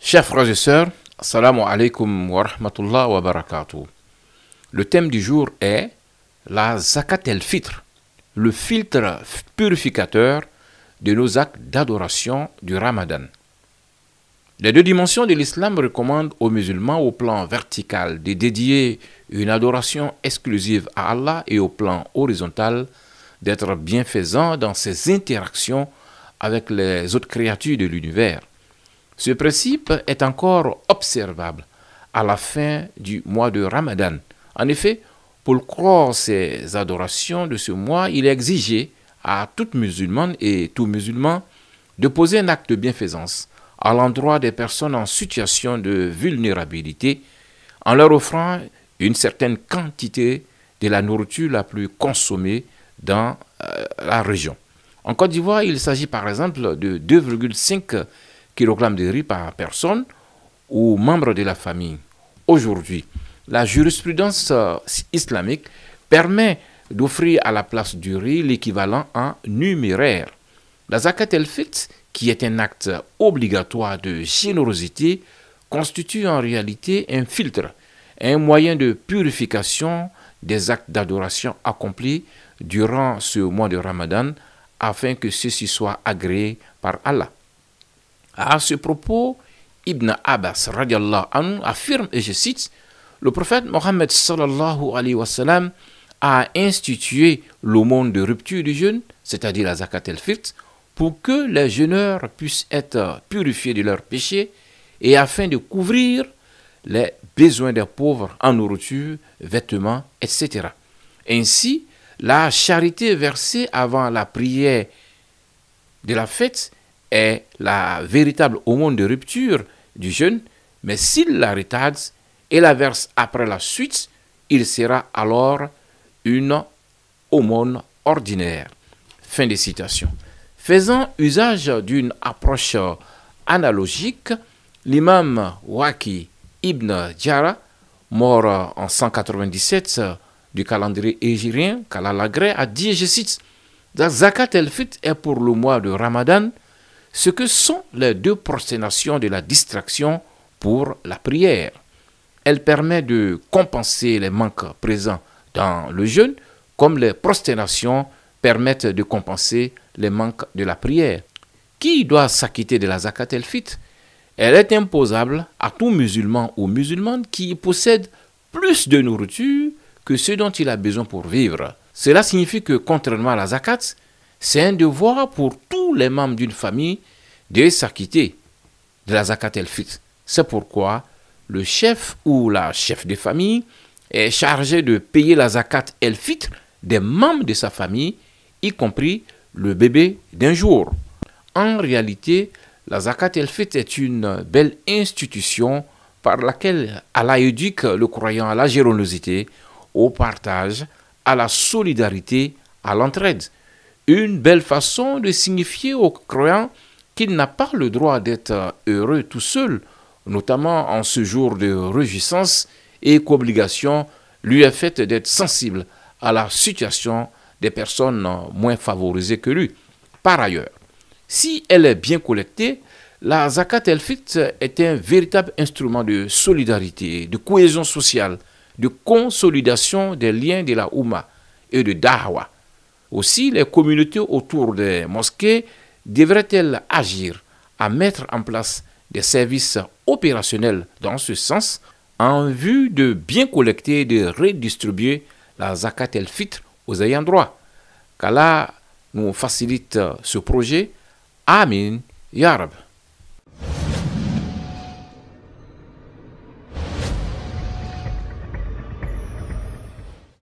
Chers frères et sœurs, assalamu alaikum wa rahmatullah wa barakatuh. Le thème du jour est la zakat el-fitr, le filtre purificateur de nos actes d'adoration du Ramadan. Les deux dimensions de l'islam recommandent aux musulmans au plan vertical de dédier une adoration exclusive à Allah et au plan horizontal d'être bienfaisant dans ses interactions avec les autres créatures de l'univers. Ce principe est encore observable à la fin du mois de Ramadan. En effet, pour clore ces adorations de ce mois, il est exigé à toute musulmane et tout musulman de poser un acte de bienfaisance à l'endroit des personnes en situation de vulnérabilité en leur offrant une certaine quantité de la nourriture la plus consommée dans la région. En Côte d'Ivoire, il s'agit par exemple de 2,5 kg de riz par personne ou membre de la famille. Aujourd'hui, la jurisprudence islamique permet d'offrir à la place du riz l'équivalent en numéraire. La zakat el-fitr, qui est un acte obligatoire de générosité, constitue en réalité un filtre, un moyen de purification des actes d'adoration accomplis durant ce mois de Ramadan afin que ceux-ci soient agréés par Allah. À ce propos, Ibn Abbas radiallahu anhu affirme, et je cite, le prophète Mohammed sallallahu alayhi wa sallam a institué l'aumône de rupture du jeûne, c'est-à-dire la zakat el-fitr, pour que les jeûneurs puissent être purifiés de leurs péchés et afin de couvrir les besoins des pauvres en nourriture, vêtements, etc. Ainsi, la charité versée avant la prière de la fête est la véritable aumône de rupture du jeûne, mais s'il la retarde et la verse après la suite, il sera alors une aumône ordinaire. Fin de citation. Faisant usage d'une approche analogique, l'imam Waqi ibn Jarrah, mort en 197 du calendrier hégirien, qu'Allah l'agrée, a dit, je cite, la zakat el-fitr est pour le mois de Ramadan ce que sont les deux prosternations de la distraction pour la prière. Elle permet de compenser les manques présents dans le jeûne, comme les prosternations permettent de compenser les manques de la prière. Qui doit s'acquitter de la zakat el-fitr? Elle est imposable à tout musulman ou musulmane qui possède plus de nourriture que ce dont il a besoin pour vivre. Cela signifie que, contrairement à la zakat, c'est un devoir pour tous les membres d'une famille de s'acquitter de la zakat el-fitr. C'est pourquoi le chef ou la chef de famille est chargé de payer la zakat el-fitr des membres de sa famille, y compris le bébé d'un jour. En réalité, la zakat el-fitr est une belle institution par laquelle Allah éduque le croyant à la générosité, au partage, à la solidarité, à l'entraide. Une belle façon de signifier au croyant qu'il n'a pas le droit d'être heureux tout seul, notamment en ce jour de réjouissance, et qu'obligation lui est faite d'être sensible à la situation des personnes moins favorisées que lui. Par ailleurs, si elle est bien collectée, la zakat el-fitr est un véritable instrument de solidarité, de cohésion sociale, de consolidation des liens de la Oumma et de Da'wa. Aussi, les communautés autour des mosquées devraient-elles agir à mettre en place des services opérationnels dans ce sens en vue de bien collecter et de redistribuer la zakat el-fitr aux ayants droit. Qu'Allah nous facilite ce projet. Amin. Ya Rab.